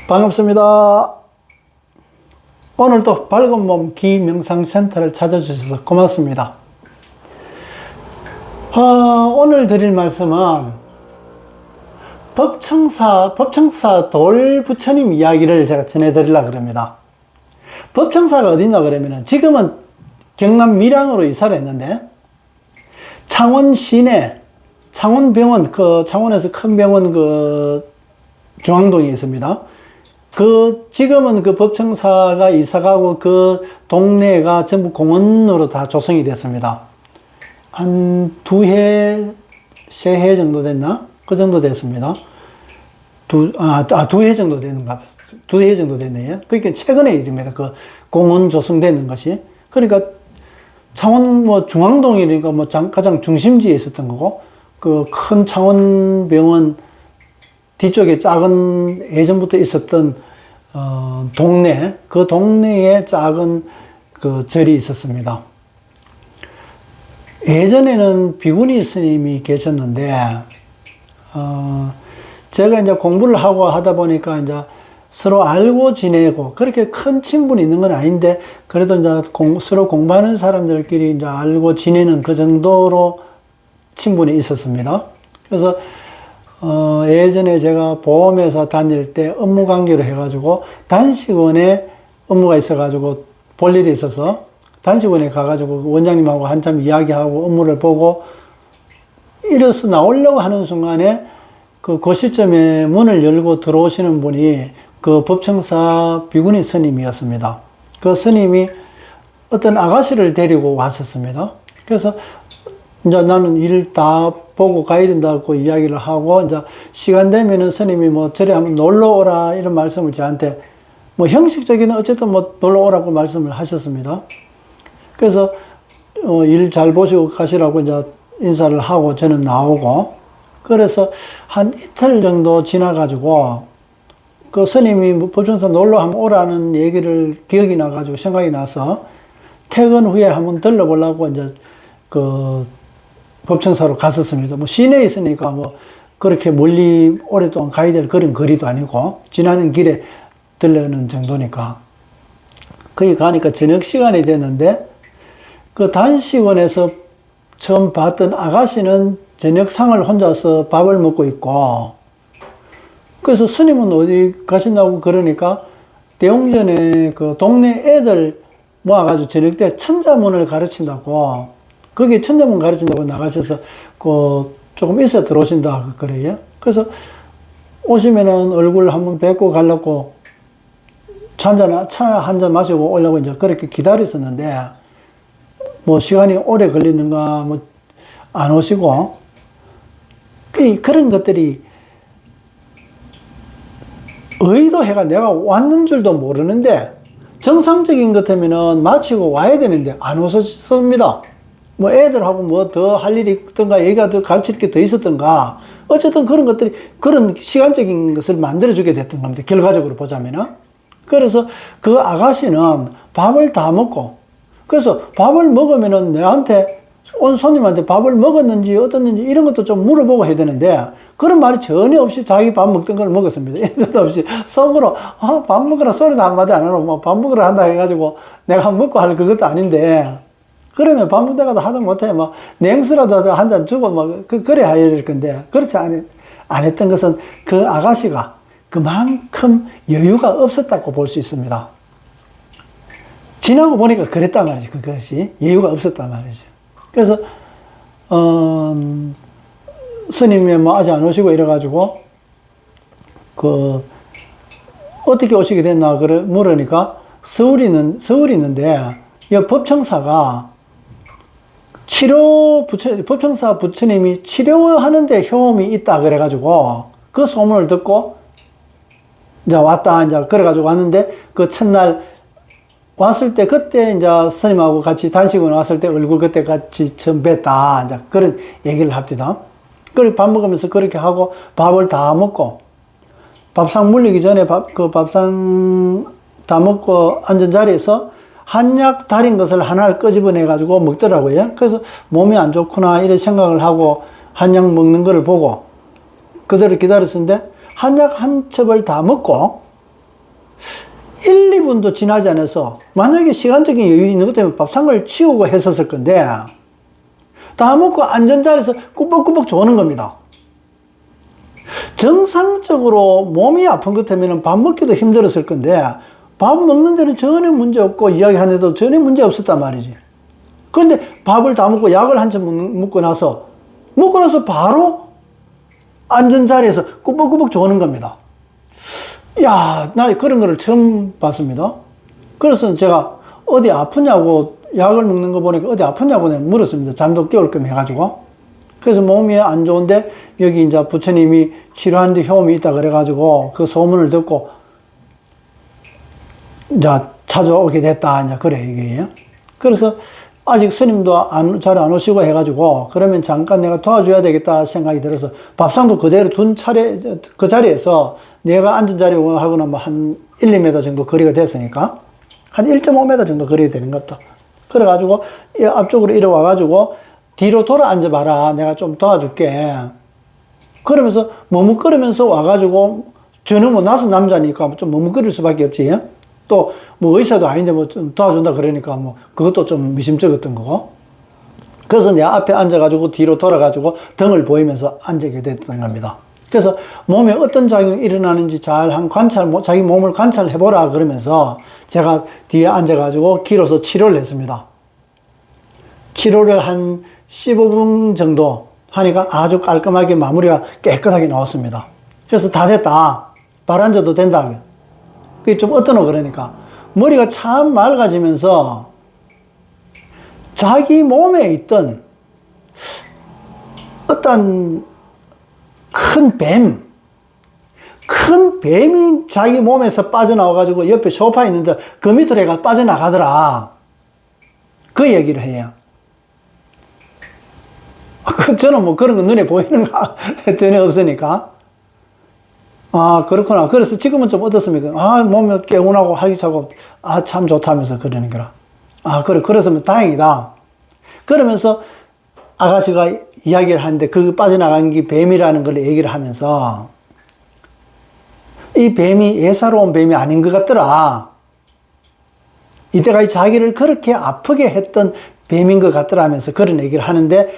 반갑습니다. 오늘도 밝은 몸 기명상센터를 찾아주셔서 고맙습니다. 오늘 드릴 말씀은 법청사 돌부처님 이야기를 제가 전해드리려고 합니다. 법청사가 어디냐 그러면은 지금은 경남 밀양으로 이사를 했는데 창원 시내 창원병원, 창원에서 큰 병원 중앙동에 있습니다. 지금은 법청사가 이사가고 동네가 전부 공원으로 다 조성이 됐습니다. 한 2해, 3해 정도 됐나? 그 정도 됐습니다. 2해 정도 되는가? 2해 정도 됐네요. 그러니까 최근의 일입니다. 공원 조성되는 것이. 그러니까 창원 중앙동이니까 가장 중심지에 있었던 거고, 큰 창원병원 뒤쪽에 작은 예전부터 있었던 동네, 그 동네에 작은 절이 있었습니다. 예전에는 비구니 스님이 계셨는데, 제가 이제 공부를 하고 하다 보니까 이제 서로 알고 지내고, 그렇게 큰 친분이 있는 건 아닌데, 그래도 이제 서로 공부하는 사람들끼리 이제 알고 지내는 그 정도로 친분이 있었습니다. 그래서 예전에 제가 보험회사 다닐 때 업무 관계로 해가지고 단식원에 업무가 있어가지고 볼 일이 있어서 단식원에 가가지고 원장님하고 한참 이야기하고 업무를 보고 일어서 나오려고 하는 순간에 그 시점에 문을 열고 들어오시는 분이 법청사 비구니 스님이었습니다. 그 스님이 어떤 아가씨를 데리고 왔었습니다. 그래서 이제 나는 일 다 보고 가야 된다고 이야기를 하고, 이제 시간 되면은 스님이 저리 한번 놀러 오라 이런 말씀을 저한테 형식적인 어쨌든 놀러 오라고 말씀을 하셨습니다. 그래서 일 잘 보시고 가시라고 이제 인사를 하고 저는 나오고, 그래서 한 이틀 정도 지나가지고 스님이 법청사 놀러 한번 오라는 얘기를 기억이 나가지고 생각이 나서 퇴근 후에 한번 들러보려고 이제 법청사로 갔었습니다. 시내에 있으니까 그렇게 멀리 오랫동안 가야 될 그런 거리도 아니고 지나는 길에 들르는 정도니까. 거기 가니까 저녁 시간이 됐는데 단식원에서 처음 봤던 아가씨는 저녁상을 혼자서 밥을 먹고 있고, 그래서 스님은 어디 가신다고 그러니까 대웅전에 동네 애들 모아가지고 저녁 때 천자문을 가르친다고, 거기 천자문 가르친다고 나가셔서 조금 있어 들어오신다 그래요. 그래서 오시면은 얼굴 한번 뵙고 가려고 차 한 잔 마시고 오려고 이제 그렇게 기다렸었는데 시간이 오래 걸리는가 안 오시고, 그런 것들이 의도해가 내가 왔는 줄도 모르는데 정상적인 것 같으면은 마치고 와야 되는데 안 오셨습니다. 애들하고 더 할 일이 있던가, 얘가 더 가르칠 게 더 있었던가, 어쨌든 그런 것들이, 그런 시간적인 것을 만들어주게 됐던 겁니다. 결과적으로 보자면은. 그래서 그 아가씨는 밥을 다 먹고, 그래서 밥을 먹으면은 온 손님한테 밥을 먹었는지 어떻는지 이런 것도 좀 물어보고 해야 되는데, 그런 말이 전혀 없이 자기 밥 먹던 걸 먹었습니다. 인사도 없이 속으로, 밥 먹으라 소리도 한마디 안 하고, 밥 먹으라 한다 해가지고 내가 먹고 할 그것도 아닌데, 그러면 밥 먹다가도 하다 못해 냉수라도 한 잔 주고 그래야 해야 될 건데, 그렇지 안 했던 것은 그 아가씨가 그만큼 여유가 없었다고 볼 수 있습니다. 지나고 보니까 그랬단 말이죠. 그것이 여유가 없었단 말이죠. 그래서 스님이 아직 안 오시고 이래가지고 어떻게 오시게 됐나 물으니까 서울이 있는데 이 법청사가 법청사 부처님이 치료하는데 효험이 있다 그래가지고 그 소문을 듣고 이제 왔다, 이제 그래가지고 왔는데 첫날 왔을 때 그때 이제 스님하고 같이 단식원 왔을 때 얼굴 그때 같이 처음 뵀다, 이제 그런 얘기를 합니다. 그리고 밥 먹으면서 그렇게 하고 밥을 다 먹고 밥상 물리기 전에 밥상 다 먹고 앉은 자리에서 한약 달인 것을 하나를 끄집어내가지고 먹더라고요. 그래서 몸이 안 좋구나 이런 생각을 하고 한약 먹는 거를 보고 그대로 기다렸었는데 한약 한 첩을 다 먹고 1, 2분도 지나지 않아서 만약에 시간적인 여유 있는 것 때문에 밥상을 치우고 했었을 건데 다 먹고 앉은 자리에서 꾸벅꾸벅 조는 겁니다. 정상적으로 몸이 아픈 것 때문에 밥 먹기도 힘들었을 건데 밥 먹는 데는 전혀 문제 없고 이야기하는데도 전혀 문제 없었단 말이지. 그런데 밥을 다 먹고 약을 한 잔 먹고 나서 바로 앉은 자리에서 꾸벅꾸벅 조는 겁니다. 야, 나 그런 거를 처음 봤습니다. 그래서 제가 어디 아프냐고 약을 먹는 거 보니까 어디 아프냐고 내가 물었습니다. 잠도 깨울 겸 해가지고. 그래서 몸이 안 좋은데 여기 이제 부처님이 치료하는데 효험이 있다 그래가지고 그 소문을 듣고 이제 찾아오게 됐다. 이제 그래, 이게. 그래서 아직 스님도 잘 안 오시고 해가지고 그러면 잠깐 내가 도와줘야 되겠다 생각이 들어서 밥상도 그대로 둔 차례, 그 자리에서 내가 앉은 자리하고는 뭐 한 1, 2m 정도 거리가 됐으니까 한 1.5m 정도 거리가 되는 것 같다. 그래가지고 앞쪽으로 이리 와가지고 뒤로 돌아 앉아봐라. 내가 좀 도와줄게. 그러면서 머뭇거리면서 와가지고 저는 뭐 나서 남자니까 좀 머뭇거릴 수밖에 없지. 또 뭐 의사도 아닌데 뭐 좀 도와준다 그러니까 뭐 그것도 좀 미심쩍었던 거고. 그래서 내 앞에 앉아가지고 뒤로 돌아가지고 등을 보이면서 앉게 됐던 겁니다. 그래서 몸에 어떤 작용이 일어나는지 잘 한 자기 몸을 관찰해보라 그러면서 제가 뒤에 앉아가지고 기로서 치료를 했습니다. 치료를 한 15분 정도 하니까 아주 깔끔하게 마무리가 깨끗하게 나왔습니다. 그래서 다 됐다. 발 앉아도 된다. 그게 좀 어떠노 그러니까 머리가 참 맑아지면서 자기 몸에 있던 어떤 큰 뱀이 자기 몸에서 빠져나와가지고 옆에 소파에 있는데 그 밑으로 애가 빠져나가더라. 그 얘기를 해요. 저는 뭐 그런 거 눈에 보이는 거 전혀 없으니까. 아, 그렇구나. 그래서 지금은 좀 어떻습니까? 아, 몸이 개운하고 활기차고, 아, 참 좋다면서 그러는 거라. 아, 그래. 그래서 다행이다. 그러면서 아가씨가 이야기를 하는데 그 빠져나간 게 뱀이라는 걸 얘기를 하면서 이 뱀이 예사로운 뱀이 아닌 것 같더라. 이때까지 자기를 그렇게 아프게 했던 뱀인 것 같더라 하면서 그런 얘기를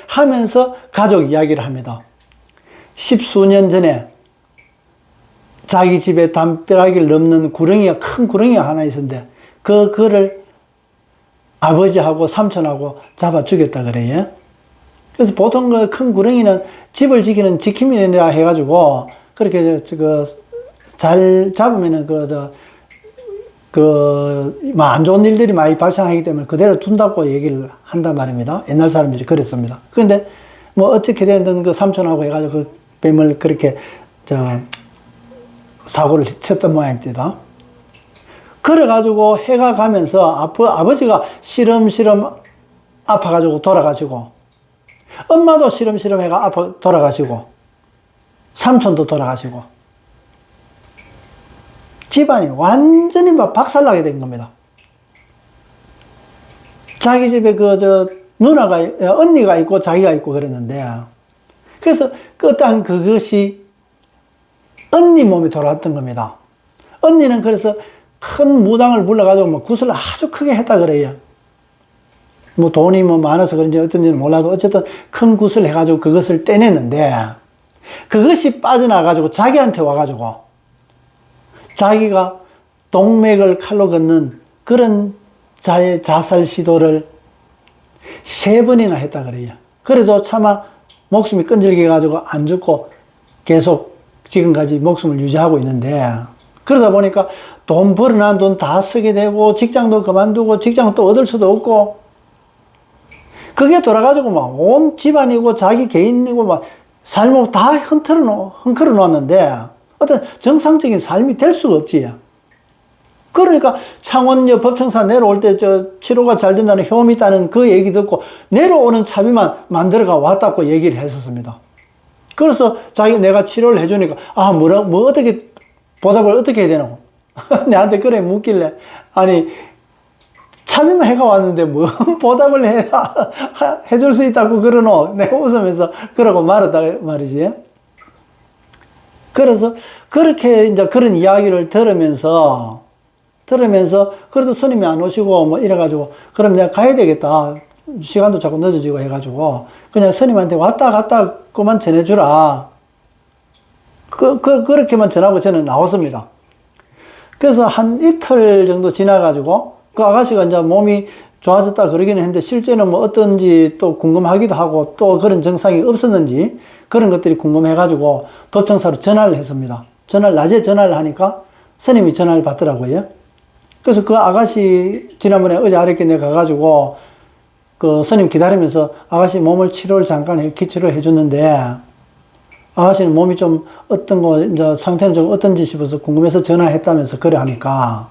하면서 가족 이야기를 합니다. 10수년 전에 자기 집에 담벼락을 넘는 큰 구렁이가 하나 있었는데 그거를 아버지하고 삼촌하고 잡아 죽였다 그래요. 그래서 보통 그 큰 구렁이는 집을 지키는 지킴이라 해가지고 그렇게 잘 잡으면은 안 좋은 일들이 많이 발생하기 때문에 그대로 둔다고 얘기를 한단 말입니다. 옛날 사람들이 그랬습니다. 그런데 뭐 어떻게 되든 그 삼촌하고 해가지고 그 뱀을 그렇게 사고를 쳤던 모양입니다. 그래가지고 해가 가면서 아버지가 시름시름 아파가지고 돌아가시고 엄마도 시름시름 해가 아파 돌아가시고 삼촌도 돌아가시고 집안이 완전히 막 박살나게 된 겁니다. 자기 집에 언니가 있고 자기가 있고 그랬는데 그래서 그것이 언니 몸에 돌아왔던 겁니다. 언니는 그래서 큰 무당을 불러가지고 뭐 굿을 아주 크게 했다 그래요. 뭐 돈이 뭐 많아서 그런지 어떤지는 몰라도 어쨌든 큰 굿을 해가지고 그것을 떼냈는데 그것이 빠져나가지고 자기한테 와가지고 자기가 동맥을 칼로 긋는 그런 자살 시도를 3번이나 했다 그래요. 그래도 차마 목숨이 끈질겨 가지고 안 죽고 계속 지금까지 목숨을 유지하고 있는데 그러다 보니까 돈 벌어난 돈 다 쓰게 되고 직장도 그만두고 직장 또 얻을 수도 없고 그게 돌아가지고 막 온 집안이고 자기 개인이고 막 삶을 다 흔들어 놓았는데 어떤 정상적인 삶이 될 수가 없지. 그러니까 창원역 법청사 내려올 때 치료가 잘 된다는 효험이 있다는 그 얘기 듣고 내려오는 차비만 만들어가 왔다고 얘기를 했었습니다. 그래서 내가 치료를 해주니까 어떻게 보답을 어떻게 해야 되나 내한테 그래 묻길래 아니 차비만 해가 왔는데 뭐 보답을 해줄 수 있다고 그러노. 내가 웃으면서 그러고 말았다 말이지. 그래서 그렇게 이제 그런 이야기를 들으면서 들으면서 그래도 스님이 안 오시고 뭐 이래가지고 그럼 내가 가야 되겠다. 시간도 자꾸 늦어지고 해가지고 그냥 스님한테 왔다 갔다 그만 전해주라. 그렇게만 전하고 저는 나왔습니다. 그래서 한 이틀 정도 지나가지고 그 아가씨가 이제 몸이 좋아졌다 그러기는 했는데 실제는 뭐 어떤지 또 궁금하기도 하고 또 그런 증상이 없었는지 그런 것들이 궁금해가지고 법정사로 전화를 했습니다. 낮에 전화를 하니까 스님이 전화를 받더라고요. 그래서 그 아가씨 지난번에 어제 아랫게 내가 가가지고 그 스님 기다리면서 아가씨 몸을 치료를 잠깐 기치를 해줬는데 아가씨는 몸이 좀 어떤 거 이제 상태는 좀 어떤지 싶어서 궁금해서 전화했다면서 그래 하니까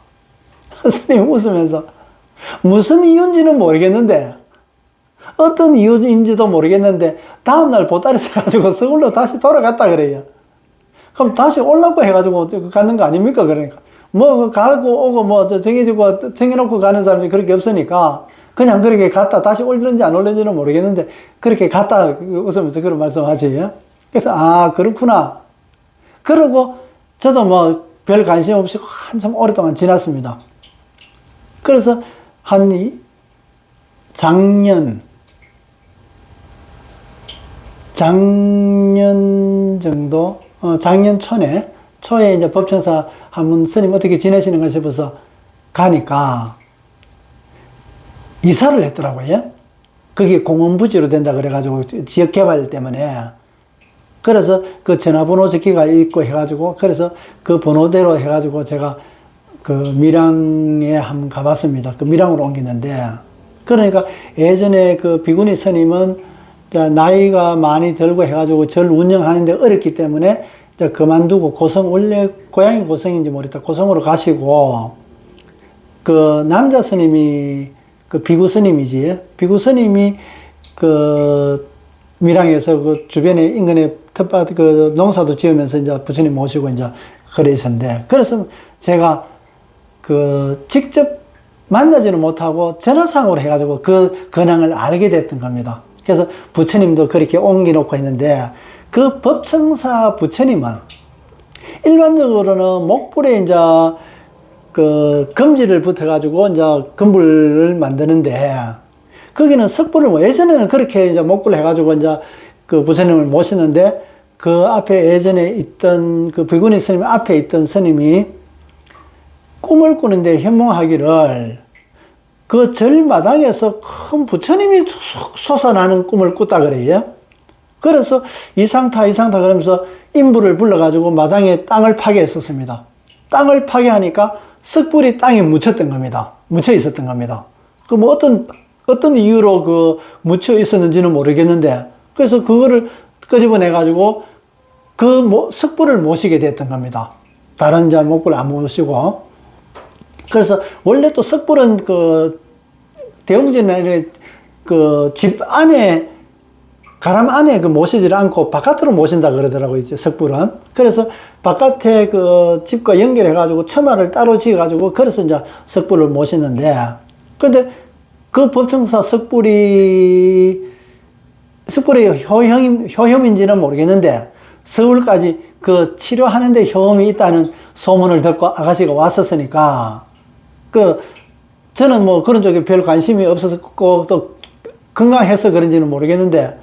스님 웃으면서 무슨 이유인지는 모르겠는데 어떤 이유인지도 모르겠는데 다음날 보따리 사가지고 서울로 다시 돌아갔다 그래요. 그럼 다시 오려고 해가지고 가는 거 아닙니까? 그러니까 뭐 가고 오고 뭐 정해지고 정해놓고 가는 사람이 그렇게 없으니까 그냥 그렇게 갔다 다시 올는지 안 올는지는 모르겠는데 그렇게 갔다 웃으면서 그런 말씀하지. 그래서 아 그렇구나. 그러고 저도 뭐 별 관심 없이 한참 오랫동안 지났습니다. 그래서 한 작년 정도, 작년 초에 이제 법천사 한번 스님 어떻게 지내시는가 싶어서 가니까 이사를 했더라고요. 그게 공원부지로 된다 그래가지고 지역개발 때문에. 그래서 그 전화번호 적기가 있고 해가지고 그래서 그 번호대로 해가지고 제가 그 밀양에 한번 가봤습니다. 그 밀양으로 옮기는데 그러니까 예전에 그 비구니 스님은 나이가 많이 들고 해가지고 절 운영하는데 어렵기 때문에 그만두고 원래 고향이 고성인지 모르겠다. 고성으로 가시고 그 남자 스님이 그 비구 스님이지. 비구 스님이 그 밀양에서 그 주변에 인근에 텃밭 그 농사도 지으면서 이제 부처님 모시고 이제 그러셨는데 그래서 제가 그 직접 만나지는 못하고 전화상으로 해가지고 그 근황을 알게 됐던 겁니다. 그래서 부처님도 그렇게 옮겨놓고 있는데 그 법청사 부처님은 일반적으로는 목불에 이제 그 금지를 붙어가지고 이제 금불을 만드는데 거기는 석불을 뭐 예전에는 그렇게 이제 목불 해가지고 이제 그 부처님을 모시는데 그 앞에 예전에 있던 그 비구니 스님 앞에 있던 스님이 꿈을 꾸는데 현몽하기를 그 절마당에서 큰 부처님이 솟아나는 꿈을 꿨다 그래요. 그래서 이상타 그러면서 인부를 불러가지고 마당에 땅을 파괴했었습니다. 땅을 파괴하니까 석불이 땅에 묻혔던 겁니다. 묻혀 있었던 겁니다. 그 뭐 어떤 이유로 그 묻혀 있었는지는 모르겠는데 그래서 그거를 끄집어내가지고 그 석불을 모시게 됐던 겁니다. 다른 자 목불을 안 모시고. 그래서 원래 또 석불은 그 대웅전에 그 집 안에 가람 안에 그 모시지를 않고 바깥으로 모신다 그러더라고요. 이제 석불은. 그래서 바깥에 그 집과 연결해가지고 처마를 따로 지어가지고 그래서 이제 석불을 모시는데 근데 그 법청사 석불이 효혐인지는 모르겠는데 서울까지 그 치료하는데 효험이 있다는 소문을 듣고 아가씨가 왔었으니까 저는 뭐 그런 쪽에 별 관심이 없었고 또 건강해서 그런지는 모르겠는데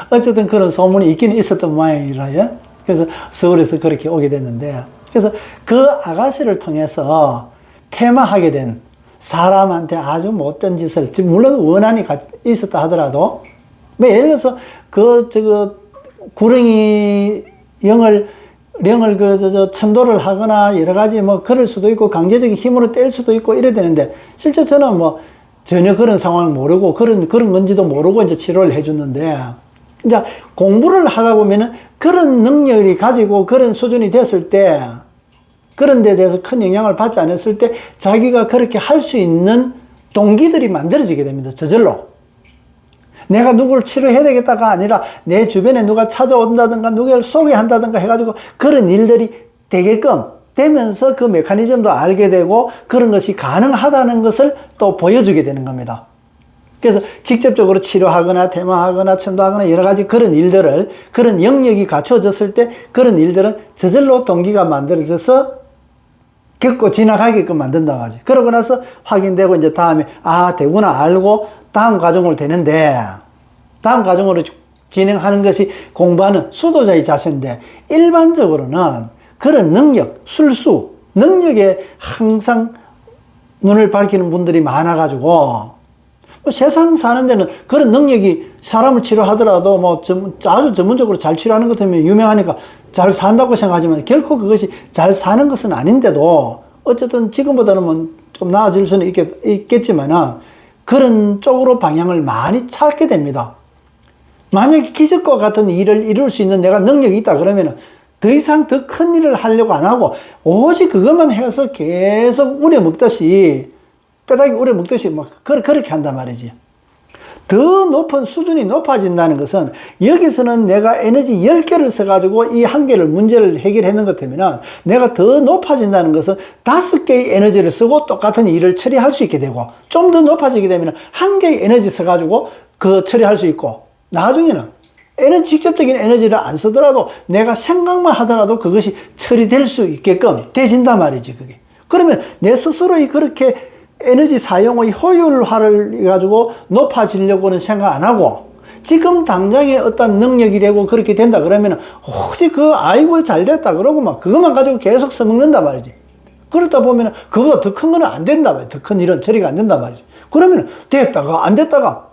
어쨌든 그런 소문이 있기는 있었던 모양이라요. 그래서 서울에서 그렇게 오게 됐는데 그래서 그 아가씨를 통해서 퇴마하게 된 사람한테 아주 못된 짓을 물론 원한이 있었다 하더라도 뭐 예를 들어서 구렁이 령을 천도를 하거나 여러 가지 뭐 그럴 수도 있고 강제적인 힘으로 뗄 수도 있고 이래야 되는데 실제 저는 뭐 전혀 그런 상황을 모르고 그런 건지도 모르고 이제 치료를 해줬는데 이제 공부를 하다 보면은 그런 능력이 가지고 그런 수준이 됐을 때 그런 데 대해서 큰 영향을 받지 않았을 때 자기가 그렇게 할 수 있는 동기들이 만들어지게 됩니다. 저절로. 내가 누구를 치료해야 되겠다가 아니라 내 주변에 누가 찾아온다든가 누구를 소개한다든가 해가지고 그런 일들이 되게끔 되면서 그 메커니즘도 알게 되고 그런 것이 가능하다는 것을 또 보여주게 되는 겁니다. 그래서 직접적으로 치료하거나 퇴마하거나 천도하거나 여러 가지 그런 일들을 그런 영역이 갖춰졌을 때 그런 일들은 저절로 동기가 만들어져서 겪고 지나가게끔 만든단 말이지. 그러고 나서 확인되고 이제 다음에 되구나 알고 다음 과정으로 되는데, 다음 과정으로 진행하는 것이 공부하는 수도자의 자세인데, 일반적으로는 그런 능력, 술수, 능력에 항상 눈을 밝히는 분들이 많아가지고, 세상 사는 데는 그런 능력이 사람을 치료하더라도 아주 전문적으로 잘 치료하는 것 때문에 유명하니까 잘 산다고 생각하지만 결코 그것이 잘 사는 것은 아닌데도 어쨌든 지금보다는 좀 나아질 수는 있겠지만 그런 쪽으로 방향을 많이 찾게 됩니다. 만약에 기적과 같은 일을 이룰 수 있는 내가 능력이 있다 그러면 더 이상 더 큰 일을 하려고 안 하고 오직 그것만 해서 계속 우려먹듯이 뼈다귀 우려먹듯이 그렇게 한단 말이지. 더 높은 수준이 높아진다는 것은 여기서는 내가 에너지 10개를 써가지고 이 한 개를 문제를 해결하는 것 때문에 내가 더 높아진다는 것은 5개의 에너지를 쓰고 똑같은 일을 처리할 수 있게 되고 좀 더 높아지게 되면 1개의 에너지 써가지고 처리할 수 있고 나중에는 직접적인 에너지를 안 쓰더라도 내가 생각만 하더라도 그것이 처리될 수 있게끔 돼진단 말이지, 그게. 그러면 내 스스로의 그렇게 에너지 사용의 효율화를 가지고 높아지려고는 생각 안 하고 지금 당장에 어떤 능력이 되고 그렇게 된다 그러면 오직 아이고 잘 됐다 그러고 그것만 가지고 계속 써먹는단 말이지. 그러다 보면 그보다 더 큰 거는 안 된단 말이지. 더 큰 일은 처리가 안 된단 말이지. 그러면 됐다가 안 됐다가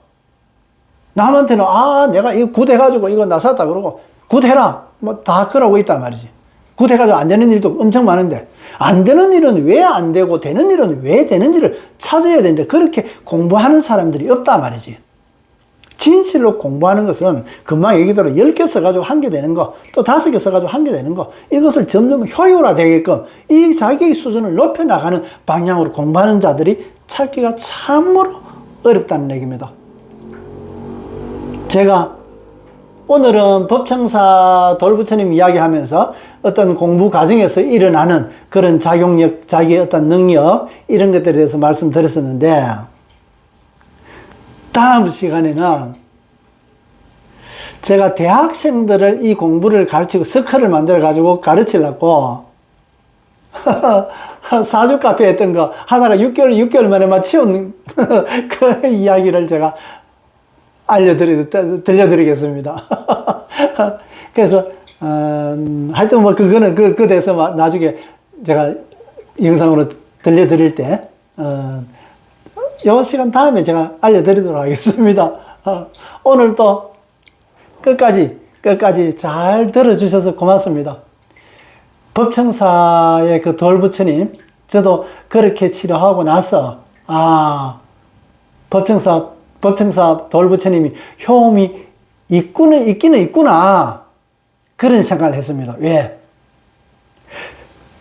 남한테는 내가 이거 굿해가지고 이거 나섰다 그러고 굿해라 다 그러고 있단 말이지. 굿해가지고 안 되는 일도 엄청 많은데 안 되는 일은 왜 안 되고 되는 일은 왜 되는지를 찾아야 되는데 그렇게 공부하는 사람들이 없단 말이지. 진실로 공부하는 것은 금방 얘기대로 10개 써가지고 1개 되는 거, 또 5개 써가지고 1개 되는 거, 이것을 점점 효율화되게끔 이 자기의 수준을 높여나가는 방향으로 공부하는 자들이 찾기가 참으로 어렵다는 얘기입니다. 제가 오늘은 법청사 돌부처님 이야기하면서 어떤 공부 과정에서 일어나는 그런 작용력, 자기의 어떤 능력, 이런 것들에 대해서 말씀드렸었는데, 다음 시간에는 제가 대학생들을 이 공부를 가르치고 서클을 만들어가지고 가르치려고 사주 카페 했던 거 하나가 6개월 만에 치운 그 이야기를 제가 들려드리겠습니다. 그래서, 하여튼 그거는 그 돼서 나중에 제가 영상으로 들려드릴 때, 요 시간 다음에 제가 알려드리도록 하겠습니다. 오늘도 끝까지 잘 들어주셔서 고맙습니다. 법청사의 그 돌부처님, 저도 그렇게 치료하고 나서, 법청사 돌부처님이 효험이 있기는 있구나. 그런 생각을 했습니다. 왜?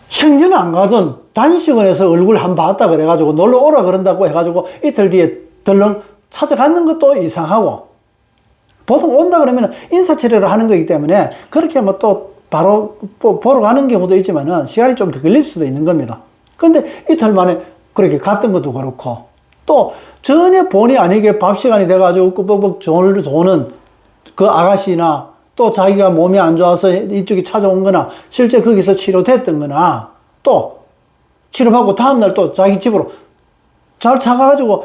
생전 안 가던 단식원에서 얼굴 한 번 봤다 그래가지고 놀러 오라 그런다고 해가지고 이틀 뒤에 덜렁 찾아가는 것도 이상하고, 보통 온다 그러면 인사치레를 하는 거기 때문에 그렇게 또 바로 보러 가는 경우도 있지만은 시간이 좀 더 걸릴 수도 있는 겁니다. 근데 이틀 만에 그렇게 갔던 것도 그렇고, 또 전혀 본의 아니게 밥 시간이 돼가지고 꾸벅꾸벅 도는 그 아가씨나 또 자기가 몸이 안 좋아서 이쪽에 찾아온 거나 실제 거기서 치료됐던 거나 또 치료받고 다음날 또 자기 집으로 잘 차가가지고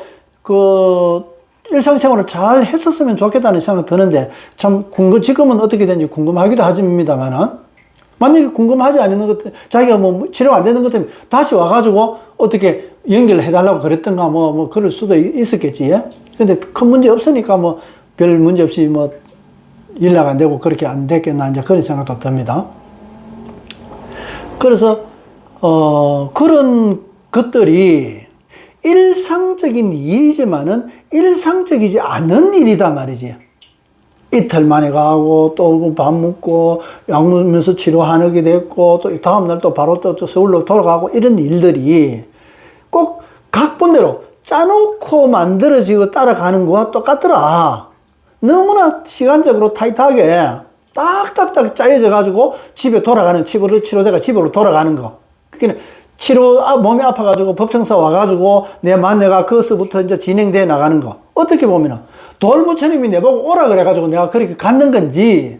일상생활을 잘 했었으면 좋겠다는 생각이 드는데 참 지금은 어떻게 되는지 궁금하기도 하지만은 만약에 궁금하지 않는 것, 자기가 치료가 안 되는 것 때문에 다시 와가지고 어떻게 연결을 해달라고 그랬던가 그럴 수도 있었겠지. 예? 근데 큰 문제 없으니까 별 문제 없이 연락 안 되고 그렇게 안 됐겠나 이제 그런 생각도 듭니다. 그래서 그런 것들이 일상적인 일이지만은 일상적이지 않은 일이다 말이지. 이틀 만에 가고 또 밥 먹고 약 먹으면서 치료하게 됐고 또 다음날 또 바로 또 서울로 돌아가고 이런 일들이 꼭 각본대로 짜놓고 만들어지고 따라가는 거와 똑같더라. 너무나 시간적으로 타이트하게 딱딱딱 짜여져 가지고 집에 돌아가는 치료제가 집으로 돌아가는 거. 그러니까 몸이 아파가지고 법청사 와가지고 내가 그것부터 이제 진행돼 나가는 거. 어떻게 보면은 돌부처님이 내보고 오라 그래가지고 내가 그렇게 갔는 건지,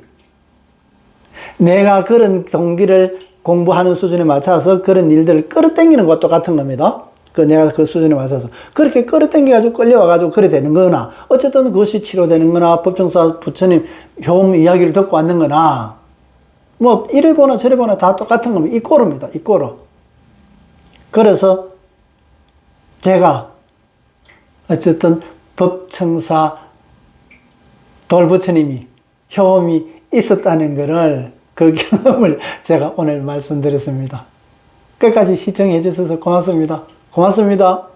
내가 그런 동기를 공부하는 수준에 맞춰서 그런 일들을 끌어당기는 것과 똑같은 겁니다. 내가 그 수준에 맞춰서. 그렇게 끌어당겨가지고 끌려와가지고 그래 되는 거나, 어쨌든 그것이 치료되는 거나, 법정사 부처님 효험 이야기를 듣고 왔는 거나, 뭐, 이래 보나 저래 보나 다 똑같은 겁니다. 이꼬르입니다. 이꼬르. 그래서 제가 어쨌든 법청사 돌부처님이 효험이 있었다는 것을, 그 경험을 제가 오늘 말씀드렸습니다. 끝까지 시청해 주셔서 고맙습니다. 고맙습니다.